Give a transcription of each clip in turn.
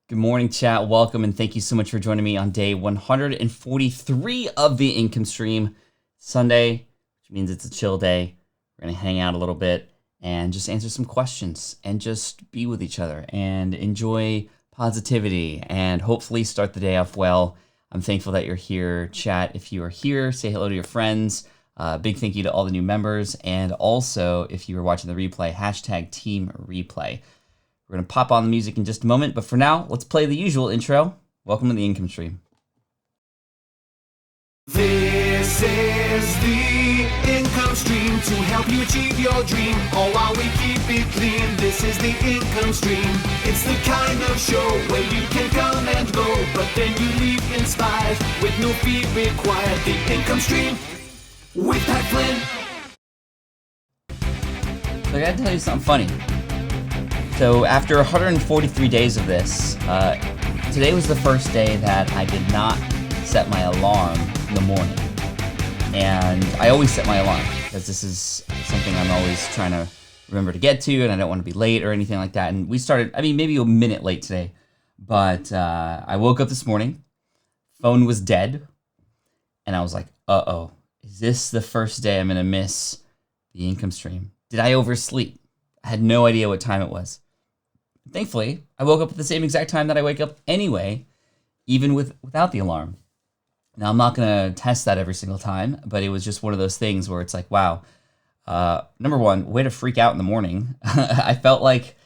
Good morning, chat. Welcome, and thank you so much for joining me on day 143 of the income stream. Sunday, which means it's a chill day. We're going to hang out a little bit and just answer some questions and just be with each other and enjoy positivity and hopefully start the day off well. I'm thankful that you're here. Chat, if you are here, say hello to your friends. Big thank you to all the new members. And also, if you are watching the replay, hashtag team replay. We're going to pop on the music in just a moment, but for now, let's play the usual intro. Welcome to the income stream. This is the income stream to help you achieve your dream, all while we keep it clean. This is the income stream. It's the kind of show where you can come and go, but then you leave inspired with no fee required. The income stream with Pat Flynn. So I gotta tell you something funny. So after 143 days of this, today was the first day that I did not set my alarm in the morning. And I always set my alarm because this is something I'm always trying to remember to get to, and I don't want to be late or anything like that. And we started, maybe a minute late today, but I woke up this morning, phone was dead, and I was like, uh-oh, is this the first day I'm going to miss the income stream? Did I oversleep? I had no idea what time it was. Thankfully, I woke up at the same exact time that I wake up anyway, even without the alarm. Now, I'm not going to test that every single time, but it was just one of those things where it's like, wow, number one, way to freak out in the morning. I felt like,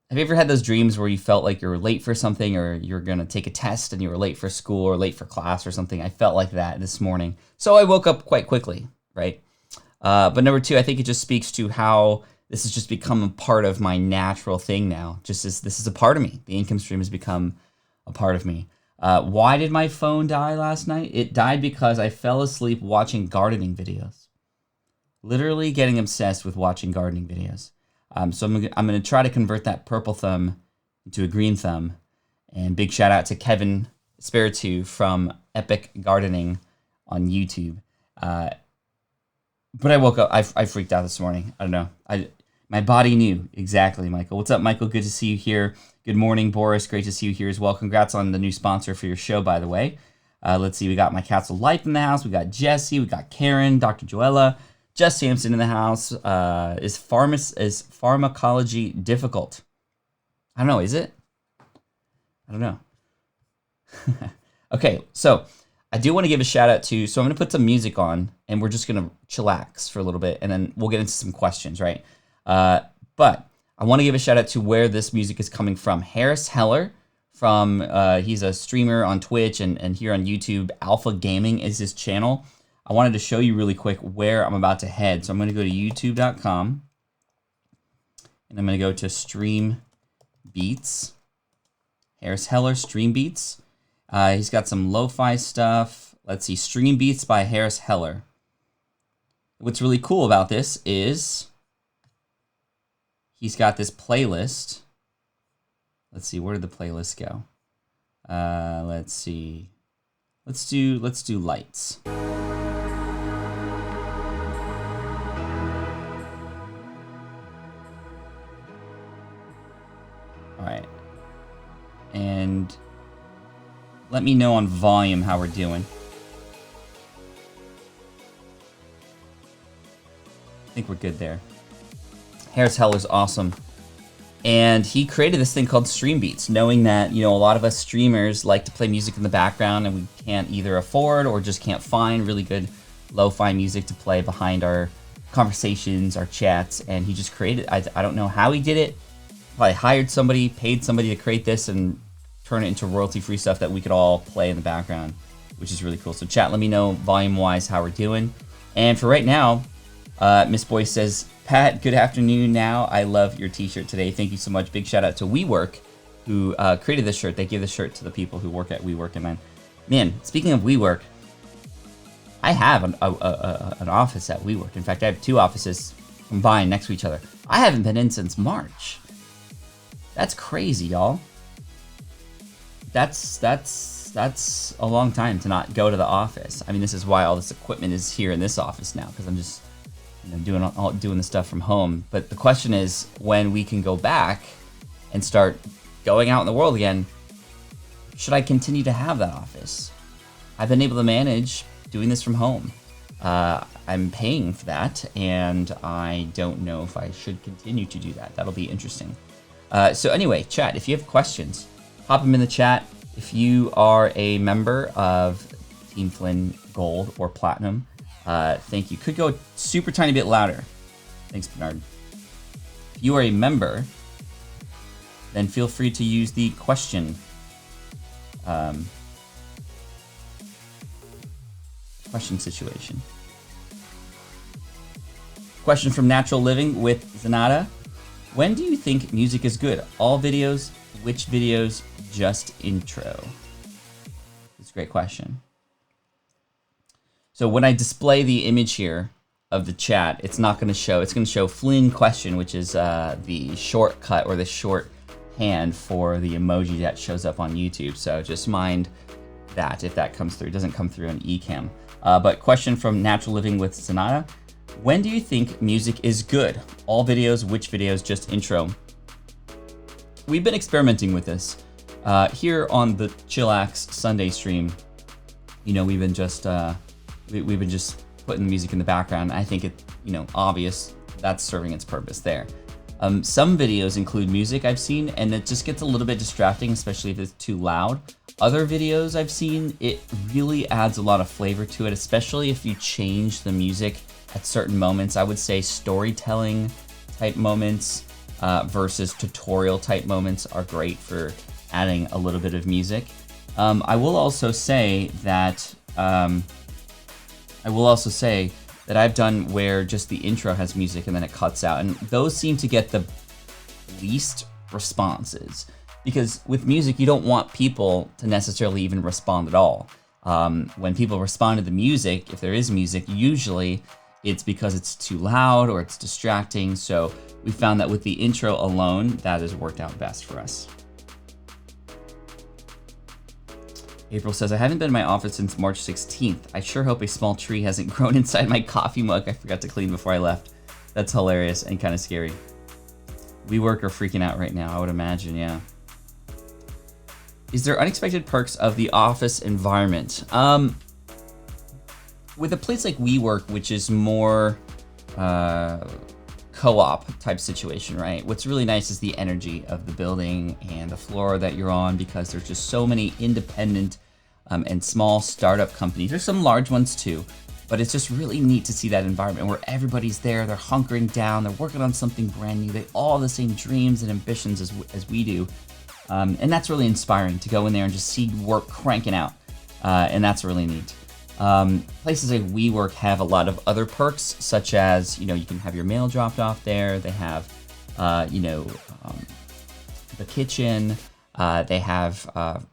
have you ever had those dreams where you felt like you were late for something or you're going to take a test and you were late for school or late for class or something? I felt like that this morning. So I woke up quite quickly, right? But number two, I think it just speaks to how this has just become a part of my natural thing now. Just as this is a part of me. The income stream has become a part of me. Why did my phone die last night? It died because I fell asleep watching gardening videos. Literally getting obsessed with watching gardening videos. So I'm going to try to convert that purple thumb into a green thumb. And big shout out to Kevin Spiritu from Epic Gardening on YouTube. But I woke up, I freaked out this morning. I don't know. My body knew. Exactly, Michael. What's up, Michael? Good to see you here. Good morning, Boris. Great to see you here as well. Congrats on the new sponsor for your show, by the way. Let's see. We got My Castle Life in the house. We got Jesse. We got Karen, Dr. Joella, Jess Sampson in the house. Is pharmacology difficult? I don't know. Is it? I don't know. Okay, so I do want to give a shout out to, so I'm going to put some music on and we're just going to chillax for a little bit and then we'll get into some questions, right? But I want to give a shout out to where this music is coming from. Harris Heller from, he's a streamer on Twitch and here on YouTube. Alpha Gaming is his channel. I wanted to show you really quick where I'm about to head. So I'm going to go to youtube.com and I'm going to go to Stream Beats. Harris Heller, Stream Beats. He's got some lo-fi stuff. Let's see, Stream Beats by Harris Heller. What's really cool about this is he's got this playlist. Let's see, where did the playlist go? Let's see. Let's do lights. All right. And let me know on volume how we're doing. I think we're good there. Harris Heller's awesome. And he created this thing called Stream Beats, knowing that, a lot of us streamers like to play music in the background and we can't either afford or just can't find really good lo-fi music to play behind our conversations, our chats. And he just created, I don't know how he did it. Probably hired somebody, paid somebody to create this and turn it into royalty-free stuff that we could all play in the background, which is really cool. So chat, let me know volume-wise how we're doing. And for right now, Miss Boyce says, Pat, good afternoon now. I love your t-shirt today. Thank you so much. Big shout out to WeWork, who created this shirt. They give the shirt to the people who work at WeWork. And man, speaking of WeWork, I have an office at WeWork. In fact, I have two offices combined next to each other. I haven't been in since March. That's crazy, y'all. That's a long time to not go to the office. I mean, this is why all this equipment is here in this office now, because I'm just doing the stuff from home. But the question is when we can go back and start going out in the world again. should I continue to have that office? I've been able to manage doing this from home. I'm paying for that, and I don't know if I should continue to do that. That'll be interesting. So anyway, chat, if you have questions, pop them in the chat. If you are a member of Team Flynn Gold or Platinum, thank you. Could go a super tiny bit louder. Thanks, Bernard. If you are a member, then feel free to use the question situation. Question from Natural Living with Zanata. When do you think music is good? All videos? Which videos? Just intro? It's a great question. So when I display the image here of the chat, it's not going to show. It's going to show Flynn question, which is the shortcut or the shorthand for the emoji that shows up on YouTube. So just mind that if that comes through. It doesn't come through on eCam. But question from Natural Living with Sonata. When do you think music is good? All videos, which videos, just intro? We've been experimenting with this. Here on the Chillax Sunday stream, you know, we've been just putting the music in the background. I think it, you know, obvious that's serving its purpose there. Some videos include music I've seen, and it just gets a little bit distracting, especially if it's too loud. Other videos I've seen, it really adds a lot of flavor to it, especially if you change the music at certain moments. I would say storytelling type moments versus tutorial type moments are great for adding a little bit of music. I will also say that I've done where just the intro has music and then it cuts out, and those seem to get the least responses, because with music you don't want people to necessarily even respond at all. When people respond to the music, if there is music, usually it's because it's too loud or it's distracting. So we found that with the intro alone, that has worked out best for us. April says, I haven't been in my office since March 16th. I sure hope a small tree hasn't grown inside my coffee mug I forgot to clean before I left. That's hilarious and kind of scary. WeWork are freaking out right now, I would imagine, yeah. Is there unexpected perks of the office environment? With a place like WeWork, which is more co-op type situation, right? What's really nice is the energy of the building and the floor that you're on, because there's just so many independent and small startup companies. There's some large ones too, but it's just really neat to see that environment where everybody's there, they're hunkering down, they're working on something brand new, they all have the same dreams and ambitions as we do. And that's really inspiring to go in there and just see work cranking out. And that's really neat. Places like WeWork have a lot of other perks, such as, you know, you can have your mail dropped off there. They have, the kitchen. They have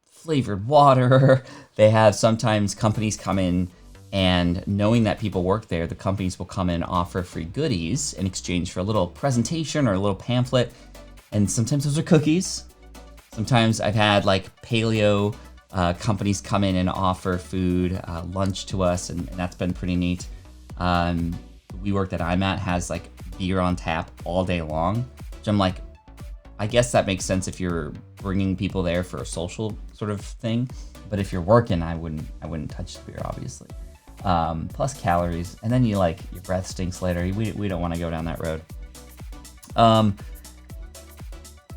flavored water. They have sometimes companies come in, and knowing that people work there, the companies will come in and offer free goodies in exchange for a little presentation or a little pamphlet. And sometimes those are cookies. Sometimes I've had like paleo companies come in and offer food, lunch to us, and that's been pretty neat. WeWork that I'm at has like beer on tap all day long, which I'm like, I guess that makes sense if you're bringing people there for a social sort of thing, but if you're working, I wouldn't touch the beer, obviously. Plus calories, and then your breath stinks later. We don't want to go down that road.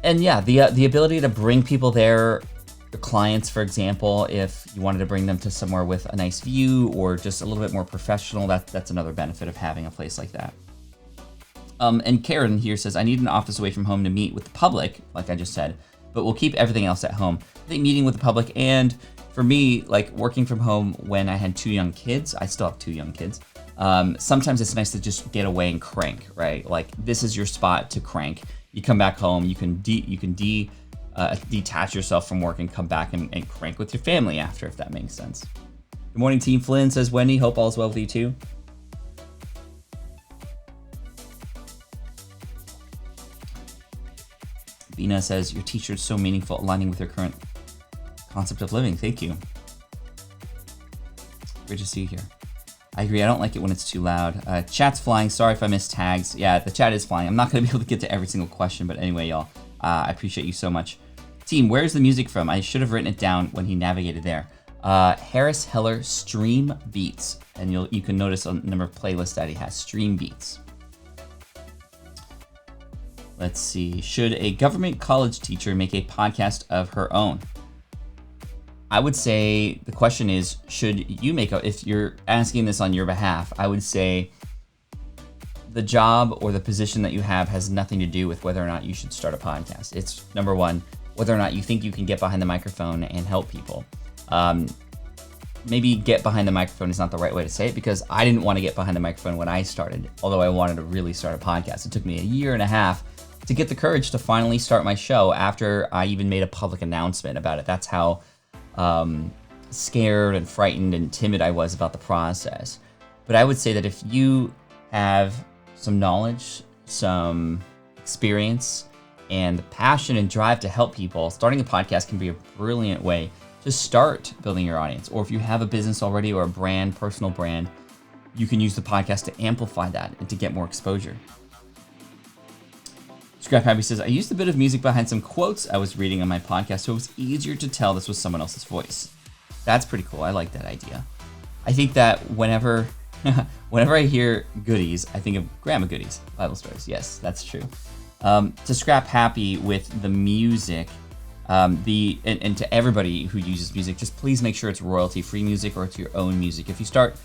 And yeah, the ability to bring people there, your clients, for example, if you wanted to bring them to somewhere with a nice view or just a little bit more professional, that's another benefit of having a place like that. And Karen here says, I need an office away from home to meet with the public, like I just said, but we'll keep everything else at home. I think meeting with the public, and for me, like working from home when I had 2 young kids, I still have 2 young kids. Sometimes it's nice to just get away and crank, right? Like this is your spot to crank. You come back home, you can detach yourself from work and come back and crank with your family after, if that makes sense. Good morning, Team Flynn, says Wendy. Hope all's well with you too. Bina says, your teacher is so meaningful, aligning with your current concept of living. Thank you. Great to see you here. I agree, I don't like it when it's too loud. Chat's flying, sorry if I missed tags. Yeah, the chat is flying. I'm not gonna be able to get to every single question, but anyway, y'all, I appreciate you so much. Team, where's the music from? I should have written it down when he navigated there. Harris Heller Stream Beats. And you can notice a number of playlists that he has. Stream Beats. Let's see. Should a government college teacher make a podcast of her own? I would say the question is, should you make if you're asking this on your behalf, I would say the job or the position that you have has nothing to do with whether or not you should start a podcast. It's number one, whether or not you think you can get behind the microphone and help people. Maybe get behind the microphone is not the right way to say it, because I didn't want to get behind the microphone when I started, although I wanted to really start a podcast. It took me a year and a half to get the courage to finally start my show after I even made a public announcement about it. That's how scared and frightened and timid I was about the process. But I would say that if you have some knowledge, some experience, and the passion and drive to help people, starting a podcast can be a brilliant way to start building your audience. Or if you have a business already or a brand, personal brand, you can use the podcast to amplify that and to get more exposure. Scrap Happy says, I used a bit of music behind some quotes I was reading on my podcast, so it was easier to tell this was someone else's voice. That's pretty cool. I like that idea. I think that whenever I hear goodies, I think of Grandma Goodies, Bible stories. Yes, that's true. To Scrap Happy with the music, and to everybody who uses music, just please make sure it's royalty-free music or it's your own music. If you start,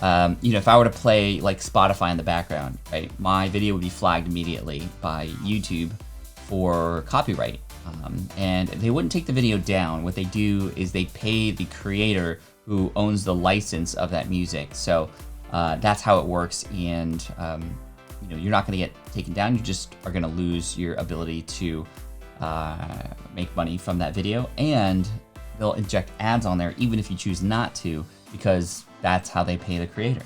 if I were to play like Spotify in the background, right, my video would be flagged immediately by YouTube for copyright. And they wouldn't take the video down. What they do is they pay the creator who owns the license of that music. So that's how it works. And you're not going to get taken down. You just are going to lose your ability to make money from that video. And they'll inject ads on there even if you choose not to, because that's how they pay the creator.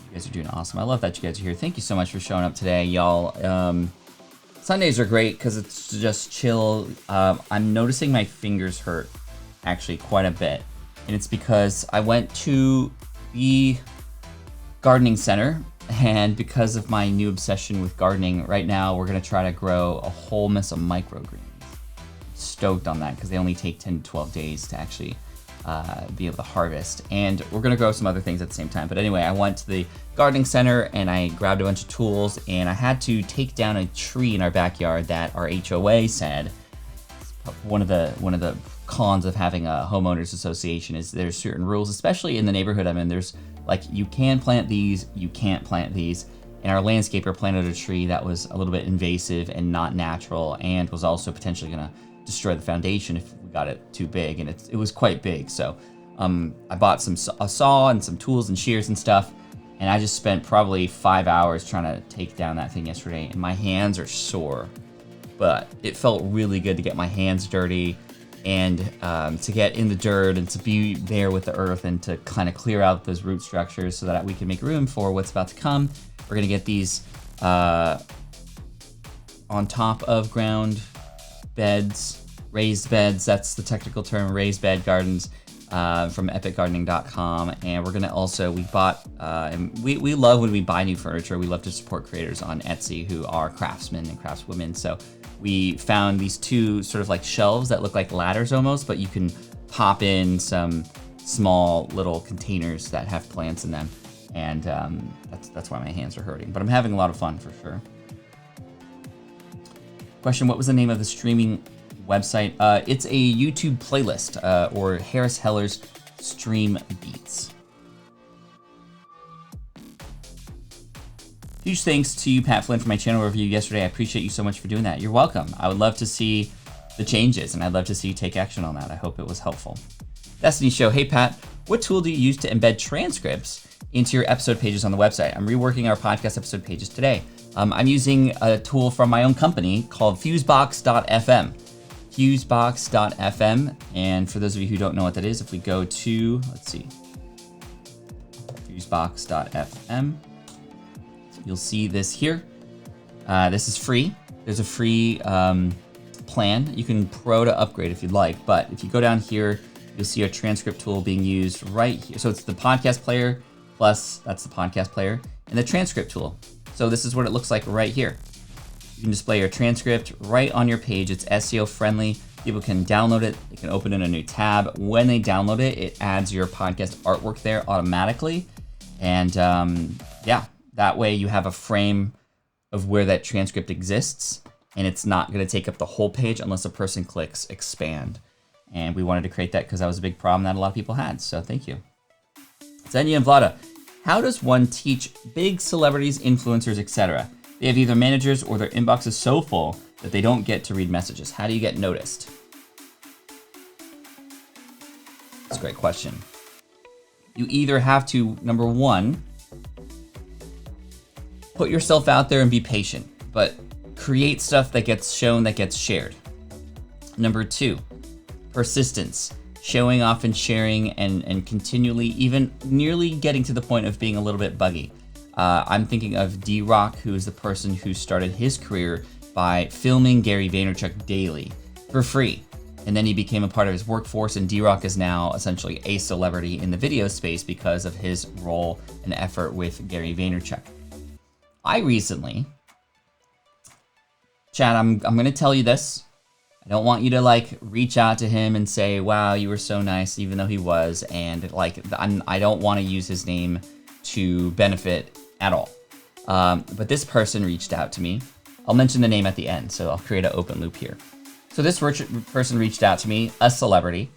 You guys are doing awesome. I love that you guys are here. Thank you so much for showing up today, y'all. Sundays are great because it's just chill. I'm noticing my fingers hurt actually quite a bit. And it's because I went to the gardening center, and because of my new obsession with gardening, right now we're going to try to grow a whole mess of microgreens. Stoked on that because they only take 10 to 12 days to actually be able to harvest, and we're gonna grow some other things at the same time. But anyway, I went to the gardening center and I grabbed a bunch of tools, and I had to take down a tree in our backyard that our HOA said one of the cons of having a homeowners association is there's certain rules, especially in the neighborhood I'm in. There's like, you can plant these, you can't plant these. And our landscaper planted a tree that was a little bit invasive and not natural, and was also potentially gonna destroy the foundation if we got it too big, and it was quite big. So I bought a saw and some tools and shears and stuff, and I just spent probably 5 hours trying to take down that thing yesterday, and my hands are sore. But it felt really good to get my hands dirty and to get in the dirt and to be there with the earth and to kind of clear out those root structures so that we can make room for what's about to come. We're gonna get these on top of ground beds, raised beds, that's the technical term, raised bed gardens, from epicgardening.com. And we're gonna also, we bought, and we love when we buy new furniture. We love to support creators on Etsy who are craftsmen and craftswomen. So we found these two sort of like shelves that look like ladders almost, but you can pop in some small little containers that have plants in them. And that's why my hands are hurting, but I'm having a lot of fun for sure. Question, what was the name of the streaming website? It's a YouTube playlist, or Harris Heller's Stream Beats. Huge thanks to you, Pat Flynn, for my channel review yesterday. I appreciate you so much for doing that. You're welcome. I would love to see the changes, and I'd love to see you take action on that. I hope it was helpful. Destiny Show, hey Pat, what tool do you use to embed transcripts into your episode pages on the website? I'm reworking our podcast episode pages today. I'm using a tool from my own company called fusebox.fm. Fusebox.fm. And for those of you who don't know what that is, if we go to, let's see, fusebox.fm, you'll see this here. This is free. There's a free plan. You can pro to upgrade if you'd like, but if you go down here, you'll see a transcript tool being used right here. So it's the podcast player, plus that's the podcast player, and the transcript tool. So this is what it looks like right here. You can display your transcript right on your page. It's SEO friendly. People can download it. They can open in a new tab. When they download it, it adds your podcast artwork there automatically. And yeah, that way you have a frame of where that transcript exists, and it's not going to take up the whole page unless a person clicks expand. And we wanted to create that because that was a big problem that a lot of people had. So thank you. Zenya and Vlada, how does one teach big celebrities, influencers, etc.? They have either managers or their inbox is so full that they don't get to read messages. How do you get noticed? That's a great question. You either have to, number one, put yourself out there and be patient, but create stuff that gets shown, that gets shared. Number two, persistence, showing off and sharing and continually, even nearly getting to the point of being a little bit buggy. I'm thinking of D-Rock, who is the person who started his career by filming Gary Vaynerchuk daily for free. And then he became a part of his workforce, and D-Rock is now essentially a celebrity in the video space because of his role and effort with Gary Vaynerchuk. I recently, Chad, I'm going to tell you this. I don't want you to like reach out to him and say, wow, you were so nice, even though he was. And like, I don't want to use his name to benefit at all. But this person reached out to me. I'll mention the name at the end, so I'll create an open loop here. So this person reached out to me, a celebrity,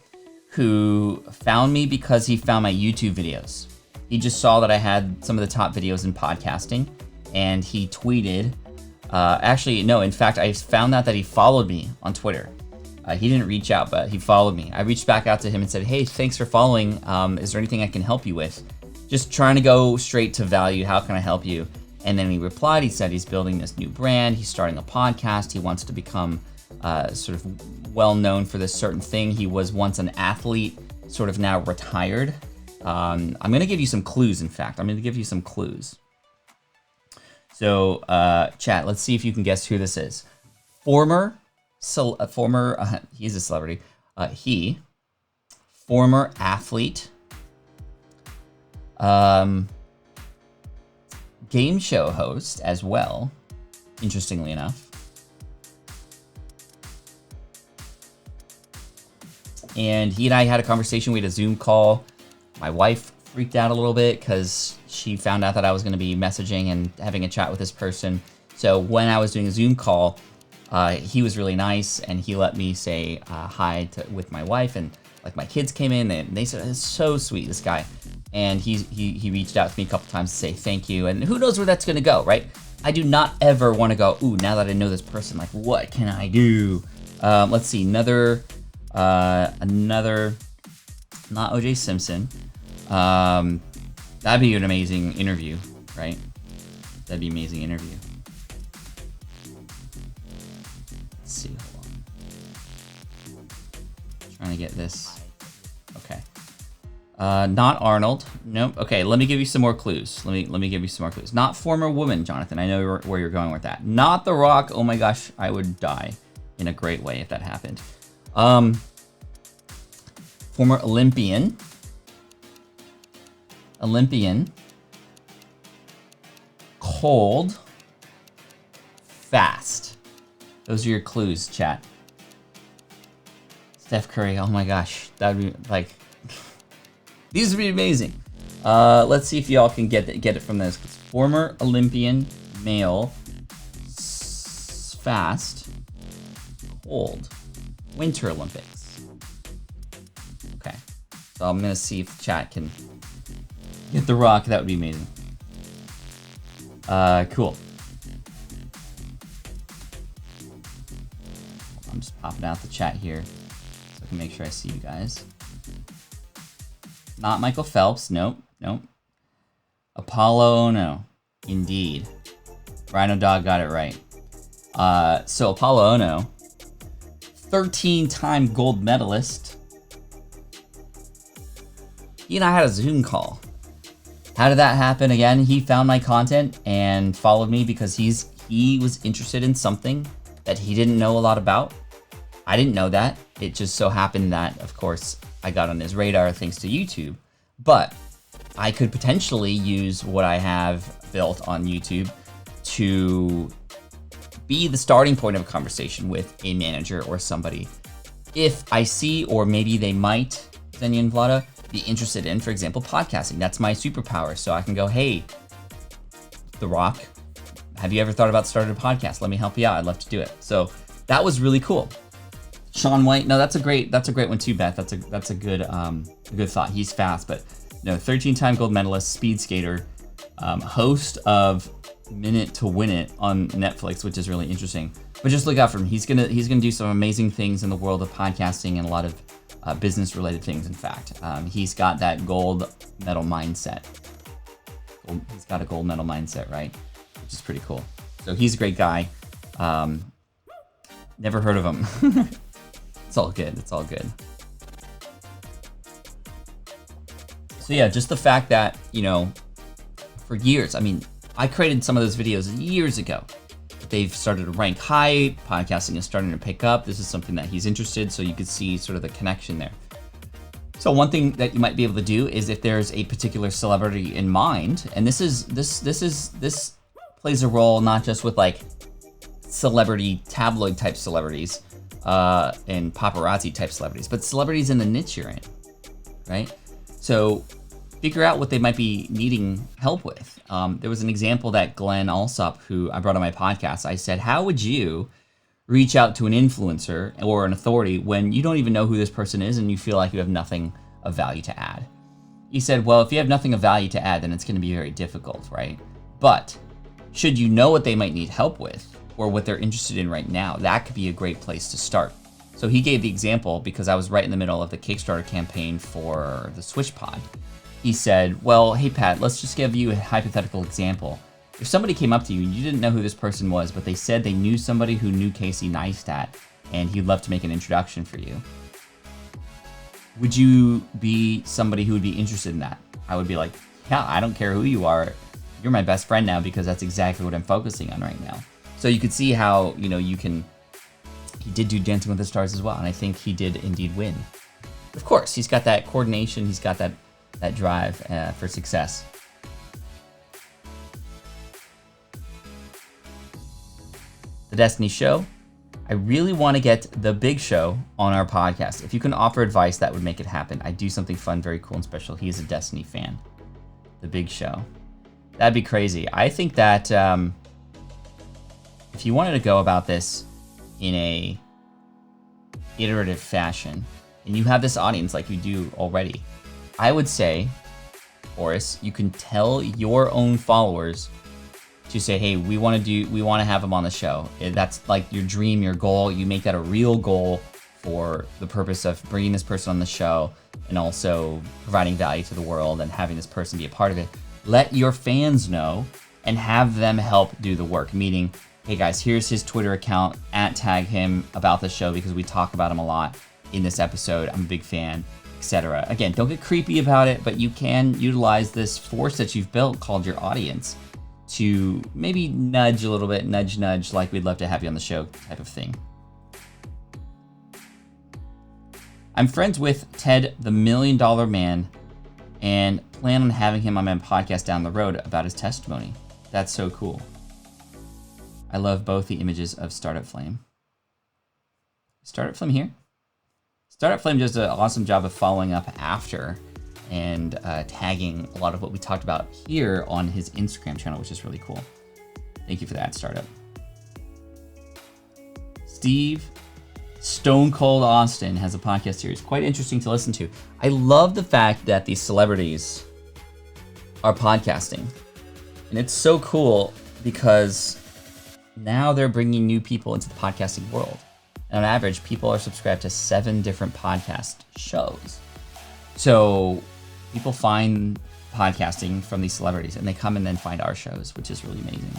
who found me because he found my YouTube videos. He just saw that I had some of the top videos in podcasting, and he tweeted, actually, no, in fact, I found out that he followed me on Twitter. He didn't reach out, but he followed me. I reached back out to him and said, hey, thanks for following. Is there anything I can help you with? Just trying to go straight to value. How can I help you? And then he replied, he said he's building this new brand. He's starting a podcast. He wants to become sort of well known for this certain thing. He was once an athlete, sort of now retired. I'm going to give you some clues, in fact. I'm going to give you some clues. So, chat, let's see if you can guess who this is. He's a celebrity. Former athlete, game show host as well, interestingly enough. And he and I had a conversation. We had a Zoom call. My wife freaked out a little bit because she found out that I was going to be messaging and having a chat with this person. So when I was doing a Zoom call, he was really nice, and he let me say hi with my wife, and like my kids came in, and they said, it's so sweet, this guy. And he reached out to me a couple times to say thank you, and who knows where that's going to go, right? I do not ever want to go, ooh, now that I know this person, like, what can I do? Let's see, another, not OJ Simpson. That'd be an amazing interview, right? That'd be an amazing interview. Let's see, hold on. Trying to get this. Okay. Not Arnold. Nope. Okay, let me give you some more clues. Let me give you some more clues. Not former woman, Jonathan. I know where you're going with that. Not The Rock. Oh my gosh, I would die in a great way if that happened. Former Olympian. Cold. Fast. Those are your clues, chat. Steph Curry. Oh my gosh, that would be like. These would be amazing. Let's see if y'all can get it from this. Former Olympian, male, fast, cold, Winter Olympics. Okay, so I'm gonna see if chat can get The Rock. That would be amazing. Cool. I'm just popping out the chat here so I can make sure I see you guys. Not Michael Phelps. Nope. Apollo, no. Indeed. Rhino Dog got it right. So Apollo Ono, 13-time gold medalist. He and I had a Zoom call. How did that happen? Again, he found my content and followed me because he was interested in something that he didn't know a lot about. I didn't know that. It just so happened that, of course, I got on his radar thanks to YouTube. But I could potentially use what I have built on YouTube to be the starting point of a conversation with a manager or somebody. If I see, or maybe they might, Xenia and Vlada, be interested in, for example, podcasting. That's my superpower. So I can go, hey, The Rock, have you ever thought about starting a podcast? Let me help you out. I'd love to do it. So that was really cool. Sean White, no, that's a great one too, Beth. That's a good thought. He's fast, but no, 13-time gold medalist, speed skater, host of Minute to Win It on Netflix, which is really interesting. But just look out for him. He's gonna do some amazing things in the world of podcasting and a lot of business-related things. In fact, he's got that gold medal mindset. He's got a gold medal mindset, right? Which is pretty cool. So he's a great guy. Never heard of him. It's all good. It's all good. So yeah, just the fact that, for years, I mean, I created some of those videos years ago. They've started to rank high. Podcasting is starting to pick up. This is something that he's interested, so you could see sort of the connection there. So one thing that you might be able to do is if there's a particular celebrity in mind, and this plays a role not just with like celebrity tabloid type celebrities and paparazzi type celebrities, but celebrities in the niche you're in, right? So figure out what they might be needing help with. There was an example that Glenn Alsop, who I brought on my podcast, I said, how would you reach out to an influencer or an authority when you don't even know who this person is and you feel like you have nothing of value to add? He said, well, if you have nothing of value to add, then it's going to be very difficult, right? But should you know what they might need help with or what they're interested in right now, that could be a great place to start. So he gave the example because I was right in the middle of the Kickstarter campaign for the Switch Pod. He said, well, hey, Pat, let's just give you a hypothetical example. If somebody came up to you and you didn't know who this person was, but they said they knew somebody who knew Casey Neistat and he'd love to make an introduction for you, would you be somebody who would be interested in that? I would be like, yeah, I don't care who you are. You're my best friend now because that's exactly what I'm focusing on right now. So you could see how, he did do Dancing with the Stars as well. And I think he did indeed win. Of course, he's got that coordination. He's got that drive for success. The Destiny Show. I really want to get the Big Show on our podcast. If you can offer advice, that would make it happen. I do something fun, very cool and special. He is a Destiny fan. The Big Show. That'd be crazy. I think that if you wanted to go about this in a iterative fashion, and you have this audience like you do already, I would say, Horace, you can tell your own followers to say, hey, we want to have them on the show. That's like your dream, your goal. You make that a real goal for the purpose of bringing this person on the show and also providing value to the world and having this person be a part of it. Let your fans know and have them help do the work. Meaning, hey guys, here's his Twitter account, @tag him about the show because we talk about him a lot in this episode. I'm a big fan, etc. Again, don't get creepy about it, but you can utilize this force that you've built called your audience to maybe nudge a little bit, nudge, like we'd love to have you on the show type of thing. I'm friends with Ted, the $1 Million Man, and plan on having him on my podcast down the road about his testimony. That's so cool. I love both the images of Startup Flame. Startup Flame here? Startup Flame does an awesome job of following up after and tagging a lot of what we talked about here on his Instagram channel, which is really cool. Thank you for that, Startup. Steve Stone Cold Austin has a podcast series. Quite interesting to listen to. I love the fact that these celebrities are podcasting. And it's so cool because now they're bringing new people into the podcasting world. And on average, people are subscribed to 7 different podcast shows. So people find podcasting from these celebrities and they come and then find our shows, which is really amazing.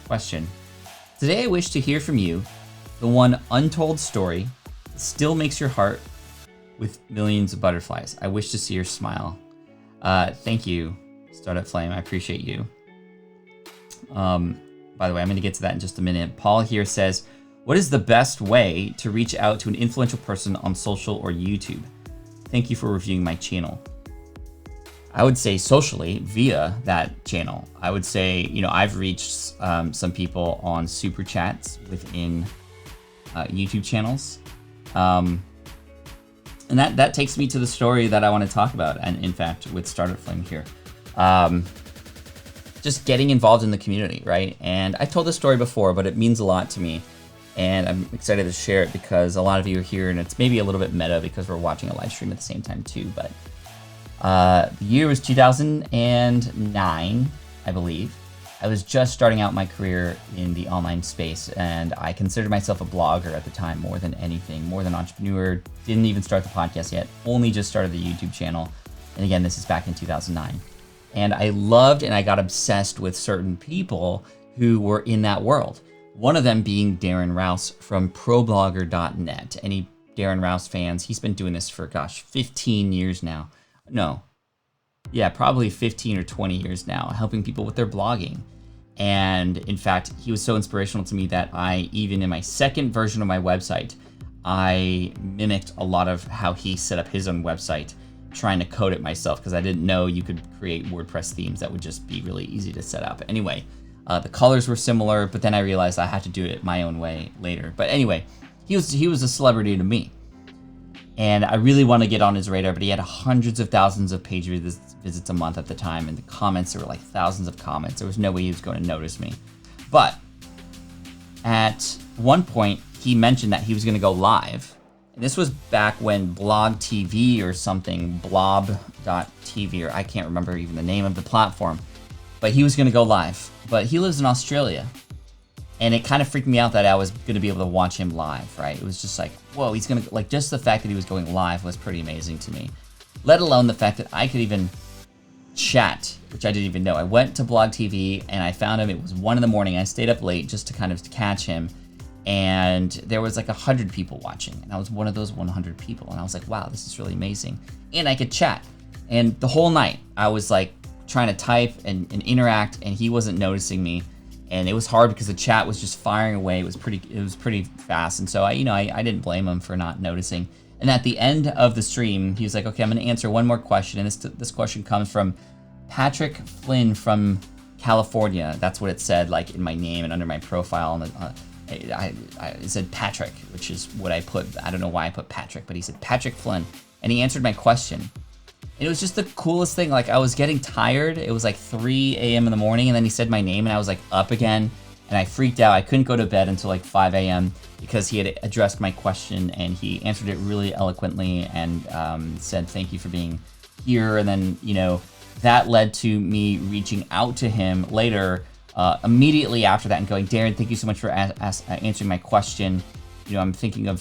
Question. Today I wish to hear from you the one untold story that still makes your heart with millions of butterflies. I wish to see your smile. Thank you, Startup Flame. I appreciate you. By the way, I'm going to get to that in just a minute. Paul here says, what is the best way to reach out to an influential person on social or YouTube? Thank you for reviewing my channel. I would say socially via that channel. I would say, I've reached some people on super chats within YouTube channels. And that takes me to the story that I want to talk about. And in fact, with Startup Flynn here, just getting involved in the community, right? And I told this story before, but it means a lot to me. And I'm excited to share it because a lot of you are here, and it's maybe a little bit meta because we're watching a live stream at the same time too. But the year was 2009, I believe. I was just starting out my career in the online space, and I considered myself a blogger at the time more than anything, more than entrepreneur. Didn't even start the podcast yet, only just started the YouTube channel. And again, this is back in 2009. And I loved and I got obsessed with certain people who were in that world. One of them being Darren Rouse from ProBlogger.net. Any Darren Rouse fans? He's been doing this for, 15 years now. No. Yeah, probably 15 or 20 years now, helping people with their blogging. And in fact, he was so inspirational to me that even in my second version of my website, I mimicked a lot of how he set up his own website, trying to code it myself because I didn't know you could create WordPress themes that would just be really easy to set up. Anyway, the colors were similar, but then I realized I had to do it my own way later. But anyway, he was a celebrity to me. And I really want to get on his radar, but he had hundreds of thousands of page visits a month at the time, and the comments, there were like thousands of comments. There was no way he was going to notice me. But at one point, he mentioned that he was going to go live. And this was back when Blog TV or something, blob.tv, or I can't remember even the name of the platform, but he was going to go live. But he lives in Australia. And it kind of freaked me out that I was going to be able to watch him live, right? It was just like, whoa, he's going to, just the fact that he was going live was pretty amazing to me. Let alone the fact that I could even chat, which I didn't even know. I went to Blog TV and I found him. It was 1 a.m. I stayed up late just to kind of catch him. And there was like 100 people watching. And I was one of those 100 people. And I was like, wow, this is really amazing. And I could chat. And the whole night I was like trying to type and interact, and he wasn't noticing me. And it was hard because the chat was just firing away. It was pretty fast. And so I didn't blame him for not noticing. And at the end of the stream, he was like, okay, I'm going to answer one more question. And this question comes from Patrick Flynn from California. That's what it said, like in my name and under my profile. And it said Patrick, which is what I put. I don't know why I put Patrick, but he said Patrick Flynn. And he answered my question. It was just the coolest thing. Like, I was getting tired. It was like 3 a.m. and then he said my name, and I was like up again, and I freaked out. I couldn't go to bed until like 5 a.m. because he had addressed my question, and he answered it really eloquently and said thank you for being here. And then, that led to me reaching out to him later, immediately after that, and going, Darren, thank you so much for answering my question. I'm thinking of,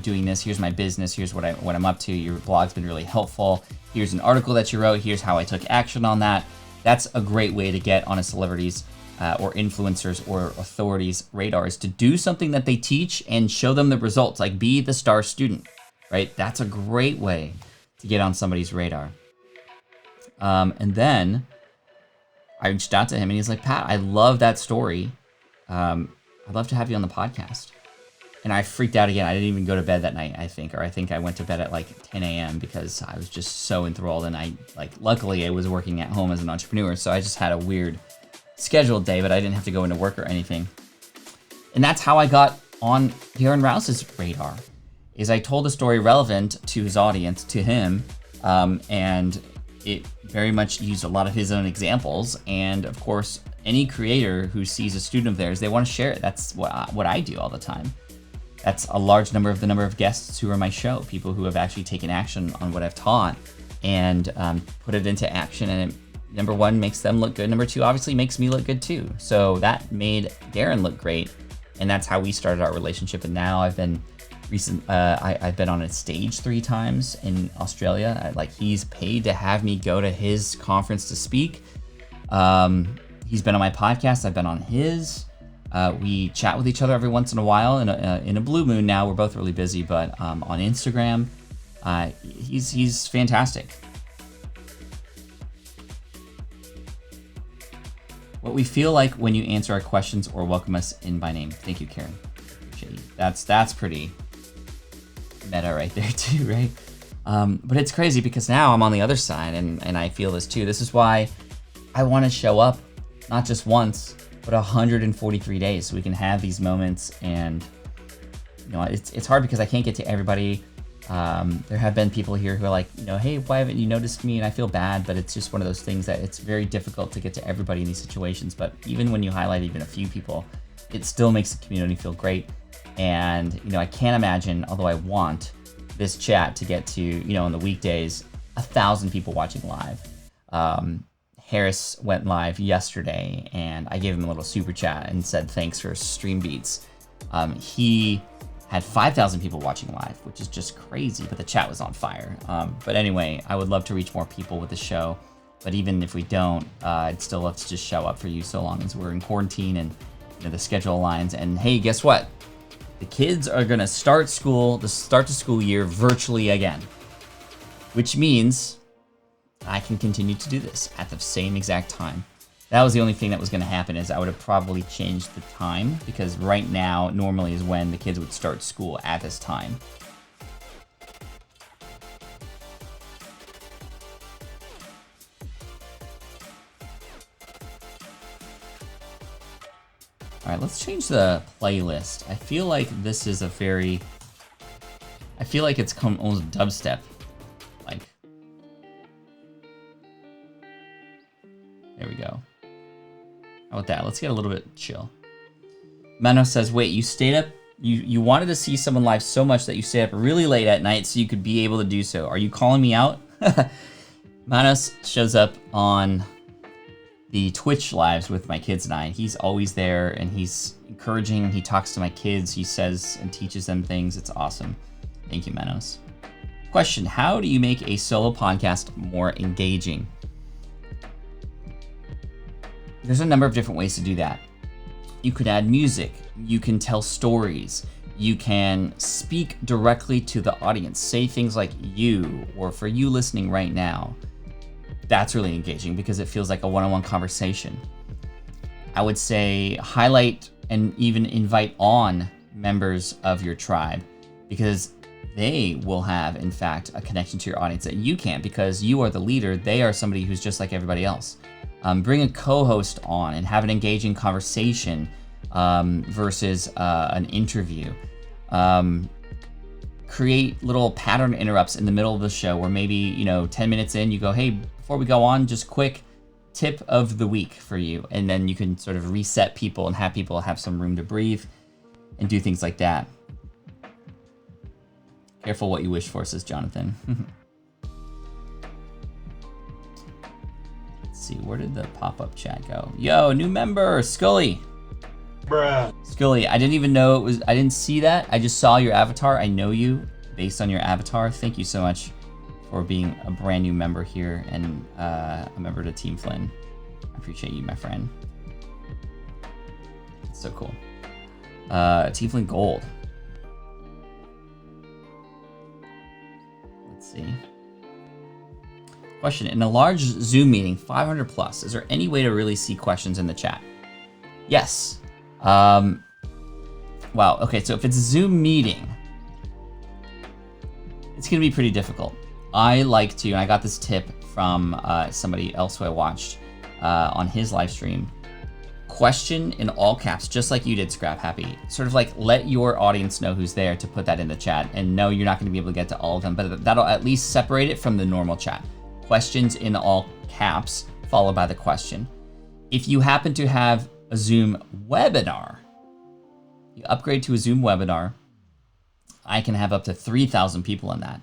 doing this. Here's my business. Here's what I'm up to. Your blog's been really helpful. Here's an article that you wrote. Here's how I took action on that. That's a great way to get on a celebrity's or influencers or authorities' radars, to do something that they teach and show them the results. Like, be the star student, right? That's a great way to get on somebody's radar. And then I reached out to him, and he's like, Pat, I love that story. I'd love to have you on the podcast. And I freaked out again. I didn't even go to bed that night, I think I went to bed at like 10 a.m. because I was just so enthralled. And luckily I was working at home as an entrepreneur, so I just had a weird scheduled day, but I didn't have to go into work or anything. And that's how I got on Darren Rouse's radar, is I told a story relevant to his audience, to him, and it very much used a lot of his own examples. And of course, any creator who sees a student of theirs, they want to share it. That's what I do all the time. That's a large number of the number of guests who are on my show, people who have actually taken action on what I've taught and put it into action. And it, number one, makes them look good. Number two, obviously makes me look good too. So that made Darren look great. And that's how we started our relationship. And now I've been I've been on a stage 3 times in Australia. He's paid to have me go to his conference to speak. He's been on my podcast. I've been on his. We chat with each other every once in a while. In a blue moon now, we're both really busy, but on Instagram, he's fantastic. What we feel like when you answer our questions or welcome us in by name. Thank you, Karen. Appreciate you. That's pretty meta right there too, right? But it's crazy because now I'm on the other side, and I feel this too. This is why I want to show up, not just once, but 143 days, so we can have these moments. And it's hard because I can't get to everybody. There have been people here who are like, hey, why haven't you noticed me? And I feel bad, but it's just one of those things that it's very difficult to get to everybody in these situations. But even when you highlight even a few people, it still makes the community feel great. And, I can't imagine, although I want this chat to get to, on the weekdays, 1,000 people watching live. Harris went live yesterday, and I gave him a little super chat and said thanks for stream beats. He had 5,000 people watching live, which is just crazy, but the chat was on fire. But anyway, I would love to reach more people with the show, but even if we don't, I'd still love to just show up for you so long as we're in quarantine and the schedule aligns. And hey, guess what? The kids are gonna start the school year virtually again, which means I can continue to do this at the same exact time. That was the only thing that was going to happen, is I would have probably changed the time, because right now normally is when the kids would start school at this time. All right, let's change the playlist. I feel like this is I feel like it's almost dubstep. There we go. How about that? Let's get a little bit chill. Mano says, wait, you stayed up? You wanted to see someone live so much that you stayed up really late at night so you could be able to do so. Are you calling me out? Manos shows up on the Twitch lives with my kids and I. He's always there, and he's encouraging. He talks to my kids. He says and teaches them things. It's awesome. Thank you, Manos. Question, how do you make a solo podcast more engaging? There's a number of different ways to do that. You could add music, you can tell stories, you can speak directly to the audience, say things like you, or for you listening right now. That's really engaging because it feels like a one-on-one conversation. I would say highlight and even invite on members of your tribe, because they will have, in fact, a connection to your audience that you can't, because you are the leader. They are somebody who's just like everybody else. Bring a co-host on and have an engaging conversation versus an interview. Create little pattern interrupts in the middle of the show where maybe, 10 minutes in, you go, hey, before we go on, just quick tip of the week for you. And then you can sort of reset people and have people have some room to breathe and do things like that. Careful what you wish for, says Jonathan. See, where did the pop-up chat go? Yo, new member, Scully. Bruh. Scully, I didn't even know I didn't see that. I just saw your avatar. I know you based on your avatar. Thank you so much for being a brand new member here and a member to Team Flynn. I appreciate you, my friend. It's so cool. Team Flynn Gold. Let's see. Question, in a large Zoom meeting, 500 plus, is there any way to really see questions in the chat? Yes. Wow, okay, so if it's a Zoom meeting, it's gonna be pretty difficult. I like to, and I got this tip from somebody else who I watched on his live stream. Question in all caps, just like you did, Scrap Happy. Sort of like let your audience know who's there to put that in the chat. And no, you're not gonna be able to get to all of them, but that'll at least separate it from the normal chat. Questions in all caps, followed by the question. If you happen to have a Zoom webinar, you upgrade to a Zoom webinar, I can have up to 3,000 people in that.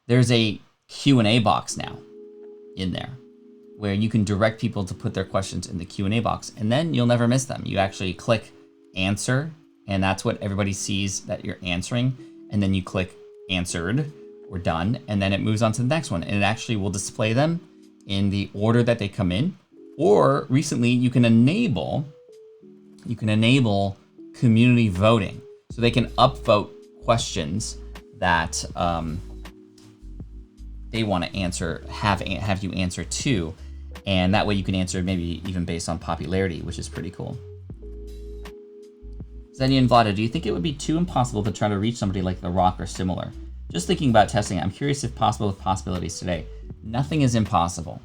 There's a Q&A box now in there where you can direct people to put their questions in the Q&A box, and then you'll never miss them. You actually click answer, and that's what everybody sees that you're answering, and then you click answered, or done, and then it moves on to the next one, and it actually will display them in the order that they come in. Or recently, you can enable community voting, so they can upvote questions that they want to answer, have you answer to, and that way you can answer maybe even based on popularity, which is pretty cool. Zenia and Vlada, do you think it would be too impossible to try to reach somebody like The Rock or similar? Just thinking about testing it. I'm curious if possible with possibilities today. Nothing is impossible.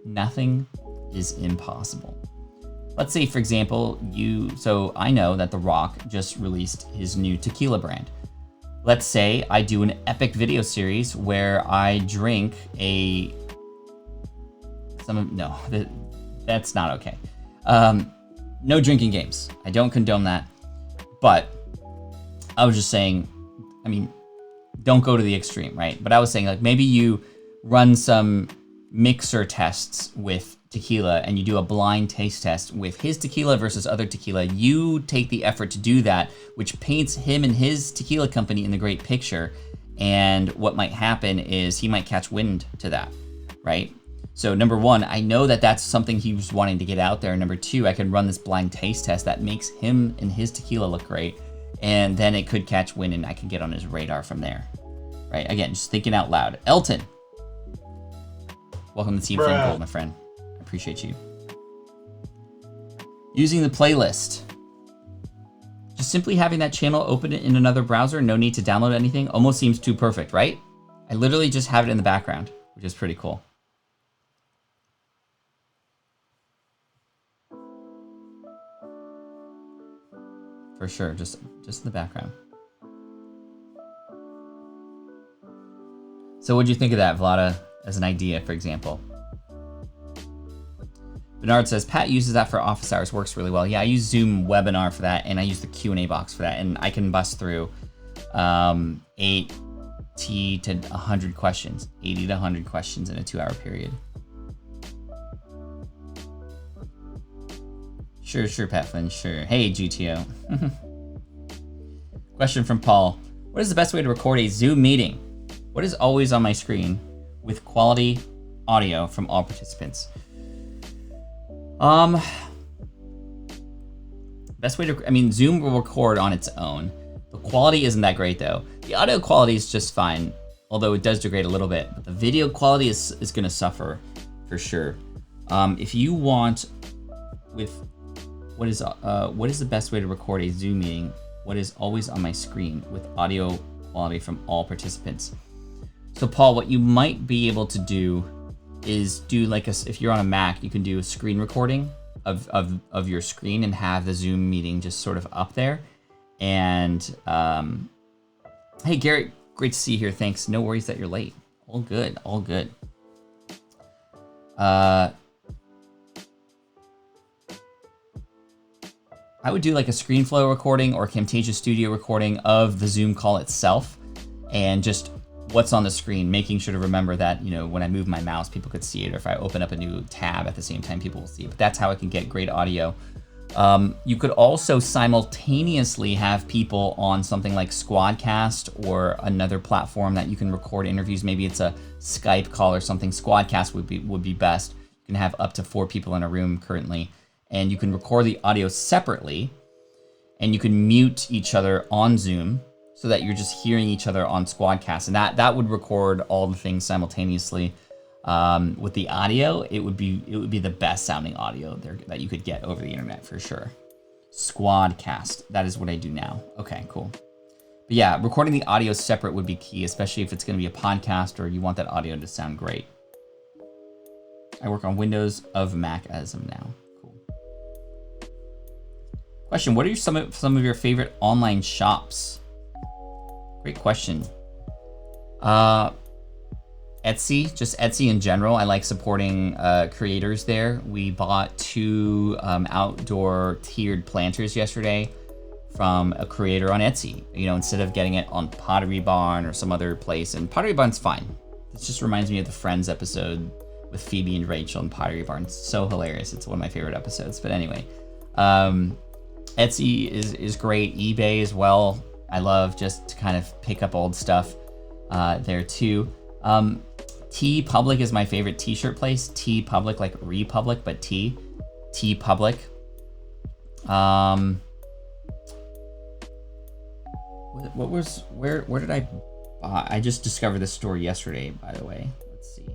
Nothing is impossible. Let's say, for example, so I know that The Rock just released his new tequila brand. Let's say I do an epic video series where I drink that's not okay. No drinking games. I don't condone that. But I was just saying, I mean, don't go to the extreme, right? But I was saying, like, maybe you run some mixer tests with tequila and you do a blind taste test with his tequila versus other tequila. You take the effort to do that, which paints him and his tequila company in the great picture. And what might happen is he might catch wind to that, right? So number one, I know that that's something he was wanting to get out there. Number two, I can run this blind taste test that makes him and his tequila look great. And then it could catch wind and I can get on his radar from there, right? Again, just thinking out loud. Elton, welcome to Team Flynn Gold, my friend. I appreciate you. Using the playlist. Just simply having that channel open in another browser, no need to download anything, almost seems too perfect, right? I literally just have it in the background, which is pretty cool. For sure, just in the background. So what'd you think of that, Vlada, as an idea, for example? Bernard says, Pat uses that for office hours, works really well. Yeah, I use Zoom webinar for that, and I use the Q&A box for that, and I can bust through 80 to 100 questions, 80 to 100 questions in a 2-hour period. Sure, Pat Flynn, sure. Hey, GTO. Question from Paul. What is the best way to record a Zoom meeting? What is always on my screen with quality audio from all participants? Best way to, Zoom will record on its own. The quality isn't that great though. The audio quality is just fine, although it does degrade a little bit, but the video quality is gonna suffer for sure. If you want what is the best way to record a Zoom meeting? What is always on my screen with audio quality from all participants? So Paul, what you might be able to do is do if you're on a Mac, you can do a screen recording of your screen and have the Zoom meeting just sort of up there. And hey Garrett, great to see you here. Thanks. No worries that you're late. All good. I would do like a ScreenFlow recording or Camtasia Studio recording of the Zoom call itself and just what's on the screen, making sure to remember that, when I move my mouse, people could see it, or if I open up a new tab at the same time, people will see it. But that's how I can get great audio. You could also simultaneously have people on something like Squadcast or another platform that you can record interviews. Maybe it's a Skype call or something. Squadcast would be best. You can have up to 4 people in a room currently. And you can record the audio separately, and you can mute each other on Zoom so that you're just hearing each other on Squadcast. And that would record all the things simultaneously. With the audio, it would be the best sounding audio that you could get over the internet for sure. Squadcast, that is what I do now. Okay, cool. But yeah, recording the audio separate would be key, especially if it's gonna be a podcast or you want that audio to sound great. I work on Windows of Mac as of now. Question, what are some of your favorite online shops? Great question. Etsy, just Etsy in general. I like supporting creators there. We bought 2 outdoor tiered planters yesterday from a creator on Etsy, instead of getting it on Pottery Barn or some other place. And Pottery Barn's fine. This just reminds me of the Friends episode with Phoebe and Rachel and Pottery Barn. It's so hilarious. It's one of my favorite episodes. But anyway, Etsy is great. eBay as well. I love just to kind of pick up old stuff there too. TeePublic is my favorite t-shirt place. TeePublic, like Republic, but TeePublic. Where did I buy? I just discovered this store yesterday, by the way. Let's see.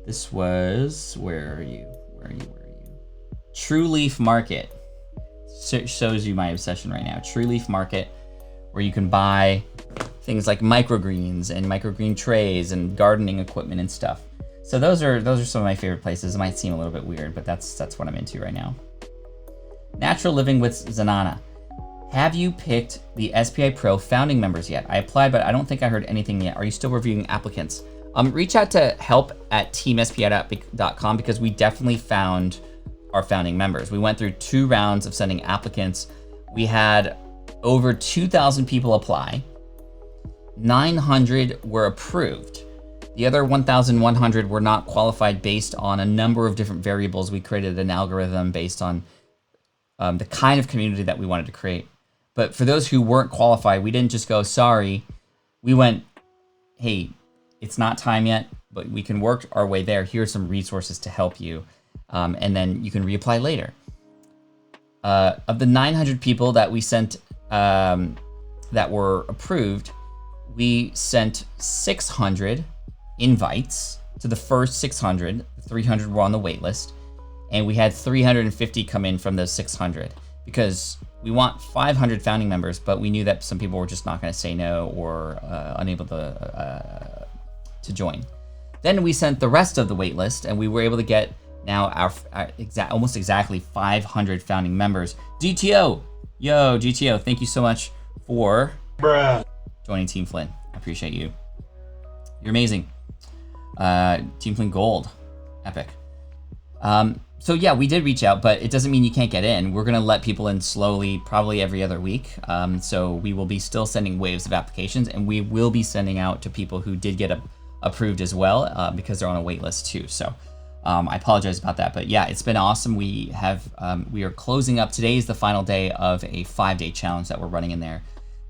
This was, where are you? True Leaf Market. Shows you my obsession right now. True Leaf Market, where you can buy things like microgreens and microgreen trays and gardening equipment and stuff. So those are some of my favorite places. It might seem a little bit weird, but that's what I'm into right now. Natural Living with Zanana. Have you picked the SPI Pro Founding Members yet? I applied, but I don't think I heard anything yet. Are you still reviewing applicants? Reach out to help@teamspi.com because we definitely found our founding members. We went through 2 rounds of sending applicants. We had over 2,000 people apply. 900 were approved. The other 1,100 were not qualified based on a number of different variables. We created an algorithm based on the kind of community that we wanted to create. But for those who weren't qualified, we didn't just go, sorry. We went, hey, it's not time yet, but we can work our way there. Here's some resources to help you. And then you can reapply later. Of the 900 people that we sent that were approved, we sent 600 invites to the first 600. 300 were on the wait list. And we had 350 come in from those 600 because we want 500 founding members, but we knew that some people were just not going to say no or unable to join. Then we sent the rest of the wait list, and we were able to get now our almost exactly 500 founding members. GTO, yo, GTO, thank you so much for joining Team Flynn. I appreciate you. You're amazing. Team Flynn Gold, epic. So yeah, we did reach out, but it doesn't mean you can't get in. We're gonna let people in slowly, probably every other week. So we will be still sending waves of applications, and we will be sending out to people who did get approved as well, because they're on a wait list too. So I apologize about that, but yeah, it's been awesome. We are closing up. Today is the final day of a 5-day challenge that we're running in there.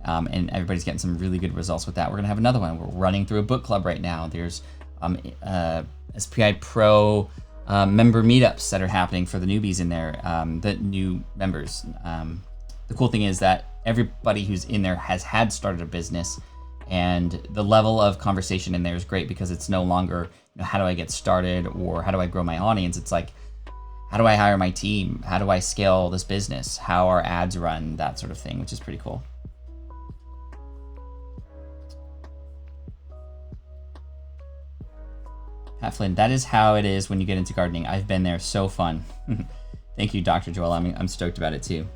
And everybody's getting some really good results with that. We're gonna have another one. We're running through a book club right now. There's SPI Pro member meetups that are happening for the newbies in there, the new members. The cool thing is that everybody who's in there has started a business, and the level of conversation in there is great because it's no longer, how do I get started or how do I grow my audience? It's like, how do I hire my team? How do I scale this business? How are ads run? That sort of thing, which is pretty cool. Pat Flynn, that is how it is when you get into gardening. I've been there, so fun. Thank you, Dr. Joel. I'm stoked about it too.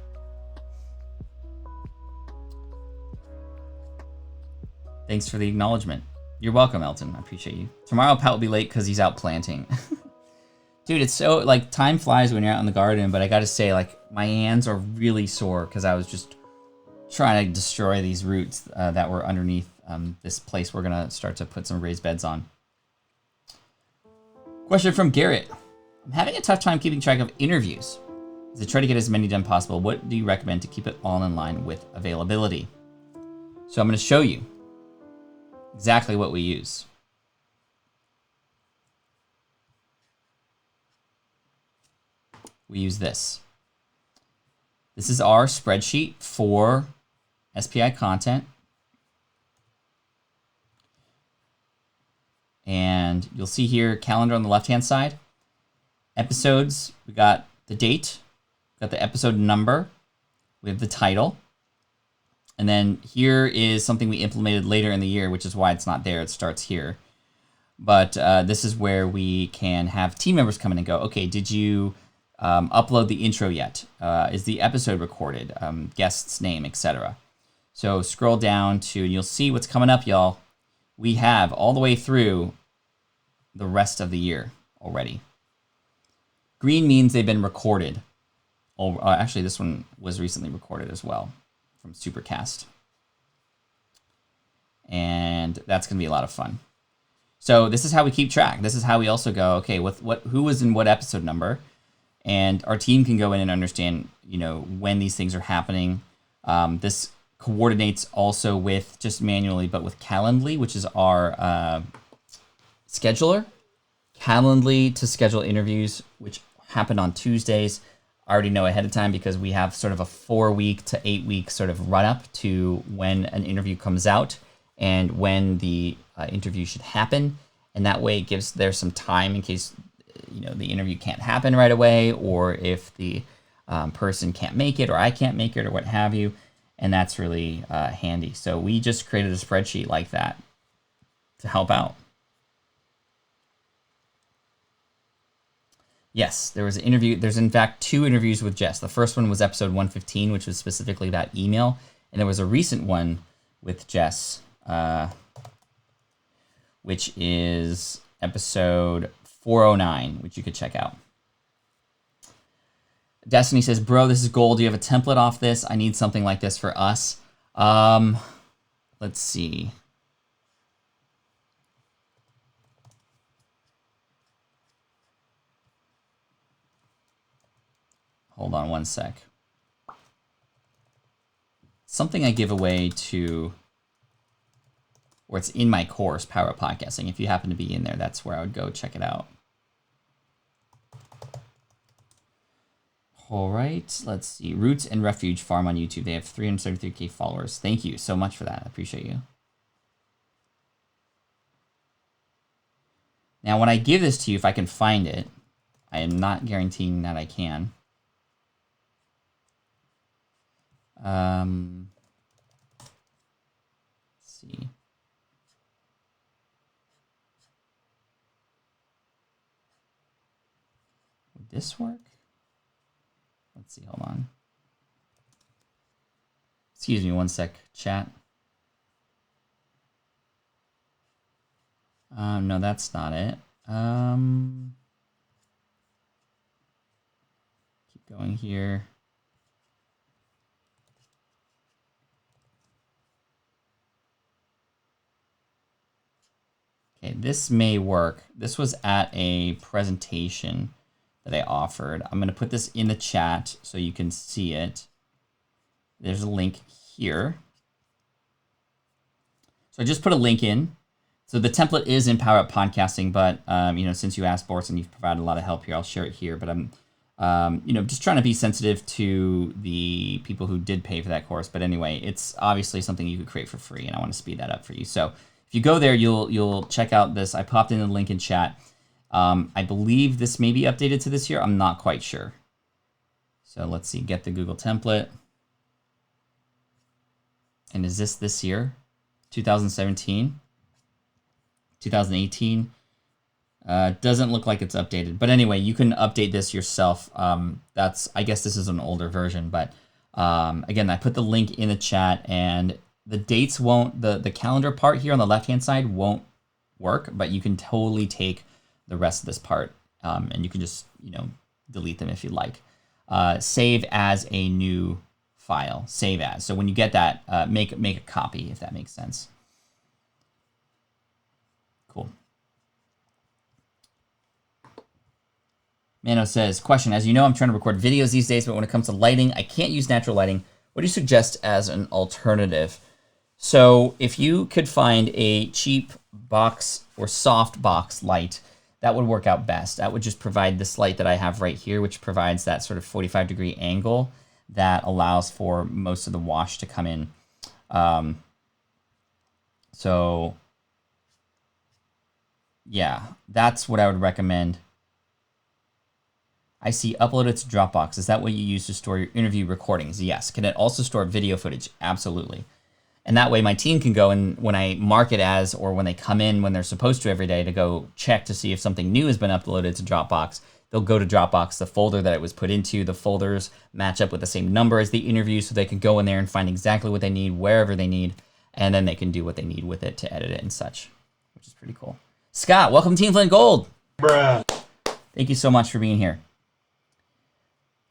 Thanks for the acknowledgement. You're welcome, Elton. I appreciate you. Tomorrow, Pat will be late because he's out planting. Dude, it's so, time flies when you're out in the garden, but I gotta say, my hands are really sore because I was just trying to destroy these roots that were underneath this place we're gonna start to put some raised beds on. Question from Garrett. I'm having a tough time keeping track of interviews. As I try to get as many done possible, what do you recommend to keep it all in line with availability? So I'm going to show you exactly what we use. We use this. This is our spreadsheet for SPI content. And you'll see here, calendar on the left-hand side. Episodes, we got the date, got the episode number, we have the title. And then here is something we implemented later in the year, which is why it's not there. It starts here. But this is where we can have team members come in and go, okay, did you upload the intro yet? Is the episode recorded? Guest's name, etc. So scroll down to, and you'll see what's coming up, y'all. We have all the way through the rest of the year already. Green means they've been recorded. Actually, this one was recently recorded as well from Supercast. And that's going to be a lot of fun. So this is how we keep track. This is how we also go, okay, who was in what episode number? And our team can go in and understand, when these things are happening. This coordinates also with just manually, but with Calendly, which is our scheduler. Calendly to schedule interviews, which happen on Tuesdays. I already know ahead of time because we have sort of a 4-week to 8-week sort of run up to when an interview comes out and when the interview should happen. And that way it gives there some time in case the interview can't happen right away, or if the person can't make it or I can't make it or what have you. and that's really handy. So we just created a spreadsheet like that to help out. Yes, there was an interview. There's in fact 2 interviews with Jess. The first one was episode 115, which was specifically about email. And there was a recent one with Jess, which is episode 409, which you could check out. Destiny says, bro, this is gold. Do you have a template off this? I need something like this for us. Let's see. Hold on one sec. Something I give away to, or it's in my course, Power Up Podcasting. If you happen to be in there, that's where I would go check it out. All right, let's see. Roots and Refuge Farm on YouTube. They have 373K followers. Thank you so much for that. I appreciate you. Now, when I give this to you, if I can find it, I am not guaranteeing that I can. Let's see. Would this work? Let's see, hold on. Excuse me one sec, chat. No, that's not it. Keep going here. Okay, this may work. This was at a presentation that I offered. I'm going to put this in the chat so you can see it. There's a link here. So I just put a link in. So the template is in Power Up Podcasting, but since you asked, Boris, and you've provided a lot of help here, I'll share it here. But I'm just trying to be sensitive to the people who did pay for that course. But anyway, it's obviously something you could create for free, and I want to speed that up for you. So if you go there, you'll check out this. I popped in the link in chat. I believe this may be updated to this year. I'm not quite sure. So let's see, get the Google template. And is this year? 2017? 2018? Doesn't look like it's updated. But anyway, you can update this yourself. I guess this is an older version. But again, I put the link in the chat, and the dates won't, the calendar part here on the left-hand side won't work, but you can totally take the rest of this part, and you can just, delete them if you like. Save as a new file, save as. So when you get that, make a copy, if that makes sense. Cool. Mano says, question, as you know, I'm trying to record videos these days, but when it comes to lighting, I can't use natural lighting. What do you suggest as an alternative? So if you could find a cheap box or soft box light, that would work out best. That would just provide this light that I have right here, which provides that sort of 45-degree angle that allows for most of the wash to come in. So yeah, that's what I would recommend. I see uploaded to Dropbox. Is that what you use to store your interview recordings? Yes. Can it also store video footage? Absolutely. And that way my team can go, and when I mark it as, or when they come in when they're supposed to every day to go check to see if something new has been uploaded to Dropbox, they'll go to Dropbox, the folder that it was put into. The folders match up with the same number as the interview, so they can go in there and find exactly what they need, wherever they need, and then they can do what they need with it to edit it and such, which is pretty cool. Scott, welcome to Team Flynn Gold. Bruh. Thank you so much for being here.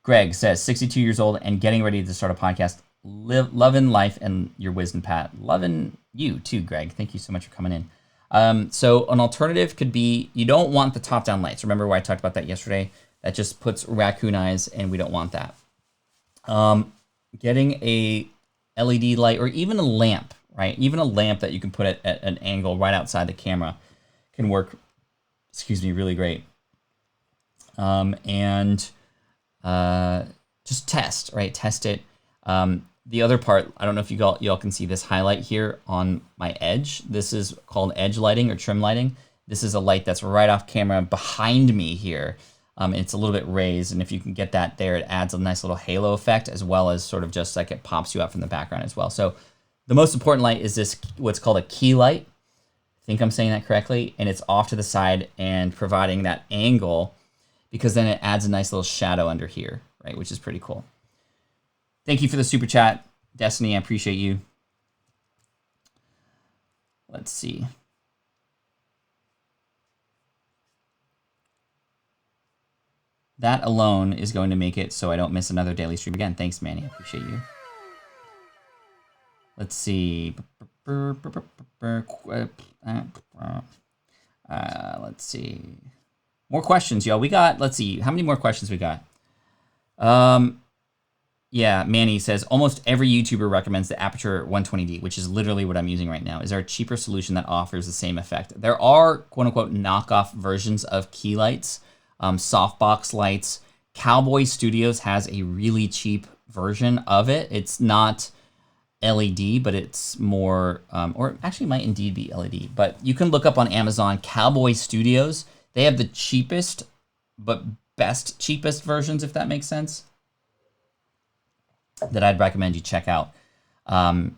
Greg says, 62 years old and getting ready to start a podcast. Loving life and your wisdom, Pat. Loving you too, Greg. Thank you so much for coming in. So an alternative could be, you don't want the top-down lights. Remember why I talked about that yesterday? That just puts raccoon eyes, and we don't want that. Getting a LED light, or even a lamp, right? Even a lamp that you can put at an angle right outside the camera can work, really great. Just test, right? Test it. The other part, I don't know if y'all can see this highlight here on my edge. This is called edge lighting or trim lighting. This is a light that's right off camera behind me here. It's a little bit raised, and if you can get that there, it adds a nice little halo effect, as well as sort of just like it pops you out from the background as well. So the most important light is this, what's called a key light. I think I'm saying that correctly, and it's off to the side and providing that angle, because then it adds a nice little shadow under here, right, which is pretty cool. Thank you for the super chat, Destiny. I appreciate you. Let's see. That alone is going to make it so I don't miss another daily stream again. Thanks, Manny. I appreciate you. Let's see. Let's see. More questions, y'all. We got, let's see, how many more questions we got? Yeah, Manny says, almost every YouTuber recommends the Aperture 120D, which is literally what I'm using right now. Is there a cheaper solution that offers the same effect? There are, quote-unquote, knockoff versions of key lights. Softbox lights. Cowboy Studios has a really cheap version of it. It's not LED, but it's more, or actually might indeed be LED, but you can look up on Amazon, Cowboy Studios. They have the cheapest, but cheapest versions, if that makes sense, that I'd recommend you check out. And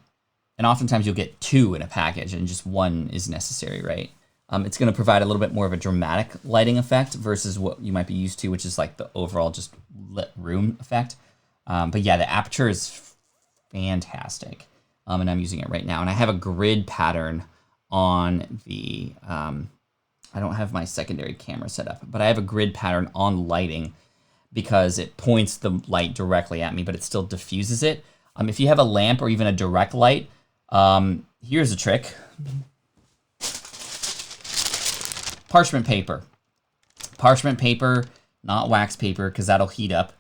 oftentimes you'll get two in a package and just one is necessary, right? It's going to provide a little bit more of a dramatic lighting effect versus what you might be used to, which is like the overall just lit room effect. But yeah, the Aperture is fantastic. And I'm using it right now. And I have a grid pattern on the, I don't have my secondary camera set up, but I have a grid pattern on lighting because it points the light directly at me, but it still diffuses it. If you have a lamp or even a direct light, here's a trick. Parchment paper. Parchment paper, not wax paper, because that'll heat up.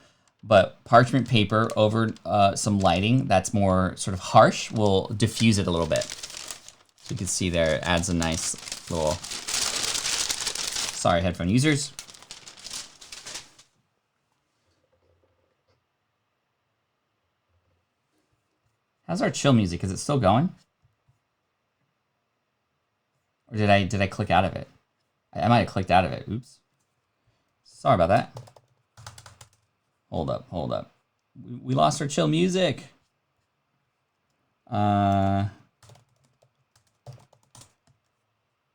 But parchment paper over some lighting that's more sort of harsh will diffuse it a little bit. So you can see there, it adds a nice little... Sorry, headphone users. How's our chill music? Is it still going? Or did I click out of it? I might have clicked out of it. Oops. Sorry about that. Hold up. We lost our chill music. We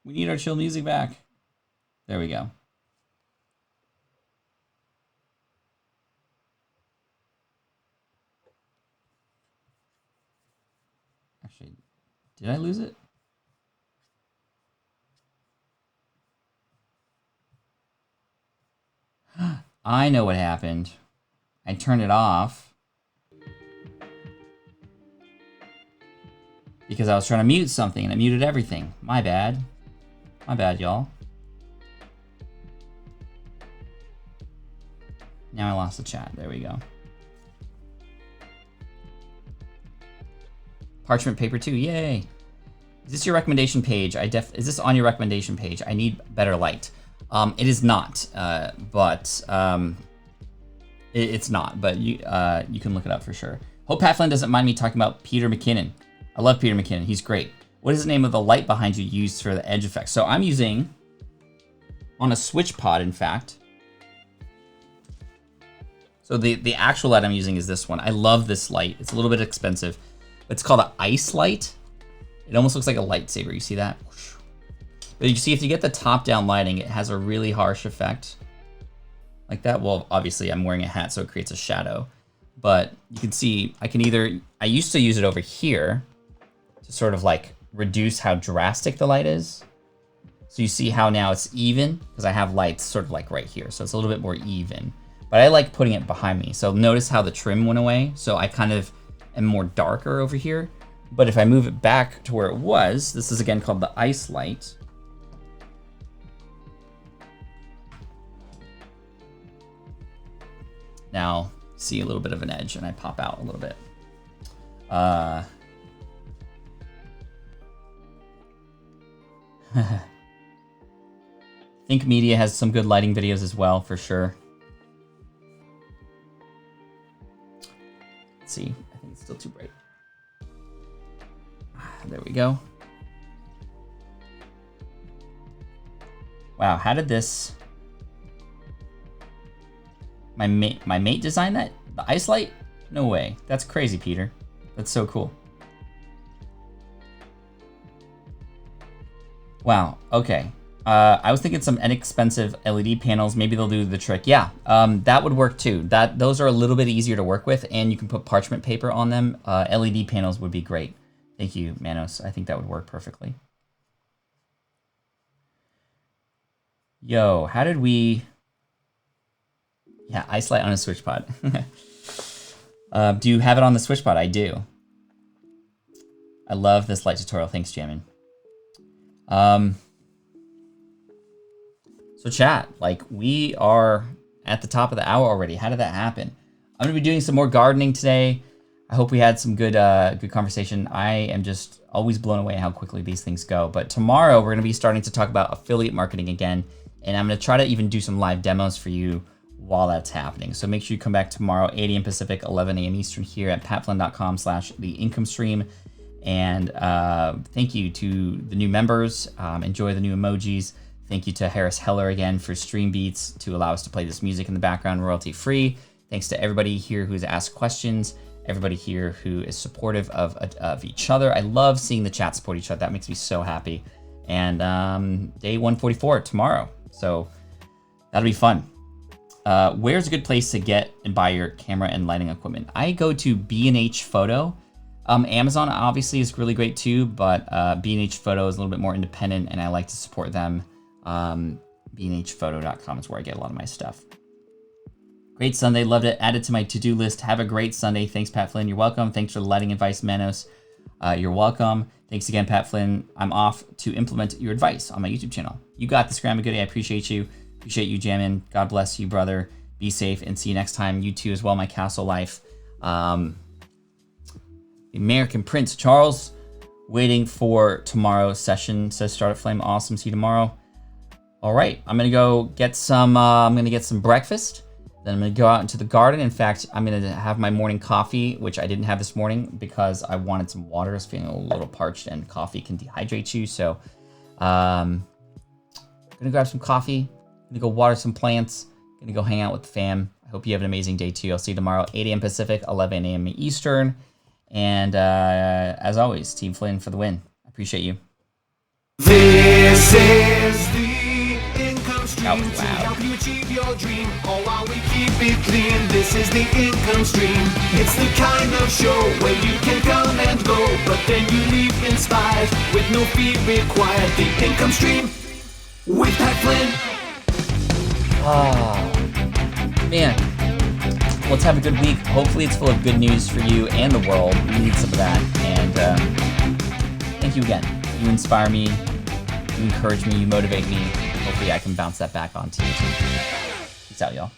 need our chill music back. There we go. Actually, did I lose it? I know what happened. I turned it off because I was trying to mute something and it muted everything. My bad. My bad, y'all. Now I lost the chat. There we go. Parchment paper too. Yay. Is this your recommendation page? Is this on your recommendation page? I need better light. It is not, it's not, but you can look it up for sure. Hope Pat Flynn doesn't mind me talking about Peter McKinnon. I love Peter McKinnon. He's great. What is the name of the light behind you used for the edge effect? So I'm using, on a switch pod, in fact. So the actual light I'm using is this one. I love this light. It's a little bit expensive. It's called an ice light. It almost looks like a lightsaber. You see that? But you see, if you get the top-down lighting, it has a really harsh effect. Like that. Well, obviously, I'm wearing a hat, so it creates a shadow. But you can see, I used to use it over here to sort of like reduce how drastic the light is. So you see how now it's even, because I have lights sort of like right here. So it's a little bit more even. But I like putting it behind me. So notice how the trim went away. So I kind of am more darker over here. But if I move it back to where it was, this is again called the ice light. Now, see a little bit of an edge, and I pop out a little bit. Think Media has some good lighting videos as well, for sure. Let's see. I think it's still too bright. There we go. Wow, how did this... My mate designed that? The ice light? No way. That's crazy, Peter. That's so cool. Wow. Okay. I was thinking some inexpensive LED panels. Maybe they'll do the trick. Yeah, that would work too. Those are a little bit easier to work with, and you can put parchment paper on them. LED panels would be great. Thank you, Manos. I think that would work perfectly. Yo, how did we... Yeah, ice light on a switch pod. Do you have it on the switch pod? I do. I love this light tutorial. Thanks, Jamin. So chat, like, we are at the top of the hour already. How did that happen? I'm gonna be doing some more gardening today. I hope we had some good conversation. I am just always blown away how quickly these things go. But tomorrow we're gonna be starting to talk about affiliate marketing again, and I'm gonna try to even do some live demos for you while that's happening. So make sure you come back tomorrow, 8 a.m. Pacific, 11 a.m. Eastern here at patflynn.com/theincomestream. And thank you to the new members. Enjoy the new emojis. Thank you to Harris Heller again for Stream Beats to allow us to play this music in the background royalty free. Thanks to everybody here who's asked questions, everybody here who is supportive of each other. I love seeing the chat support each other. That makes me so happy. And day 144 tomorrow. So that'll be fun. Where's a good place to get and buy your camera and lighting equipment? I go to B&H Photo. Amazon obviously is really great too, but B&H Photo is a little bit more independent, and I like to support them. B&Hphoto.com is where I get a lot of my stuff. Great Sunday, loved it. Added to my to-do list. Have a great Sunday. Thanks, Pat Flynn. You're welcome. Thanks for the lighting advice, Manos. You're welcome. Thanks again, Pat Flynn. I'm off to implement your advice on my YouTube channel. You got this, Grandma Goody. I appreciate you. Appreciate you, Jammin. God bless you, brother. Be safe, and see you next time. You too as well, my castle life. The American Prince Charles, waiting for tomorrow's session. Says start at flame. Awesome. See you tomorrow. All right, I'm gonna go get some. I'm gonna get some breakfast. Then I'm gonna go out into the garden. In fact, I'm gonna have my morning coffee, which I didn't have this morning because I wanted some water. I was feeling a little parched, and coffee can dehydrate you. So, I'm gonna grab some coffee. Gonna go water some plants. Gonna go hang out with the fam. I hope you have an amazing day too. I'll see you tomorrow, 8 a.m. Pacific, 11 a.m. Eastern. And as always, Team Flynn for the win. I appreciate you. This is the income stream That was to loud. help you achieve your dream. All while we keep it clean. This is the income stream. It's the kind of show where you can come and go, but then you leave inspired with no fee required. The income stream with Pat Flynn. Oh, man. Let's have a good week. Hopefully it's full of good news for you and the world. We need some of that. And thank you again. You inspire me. You encourage me. You motivate me. Hopefully I can bounce that back onto you. Peace out, y'all.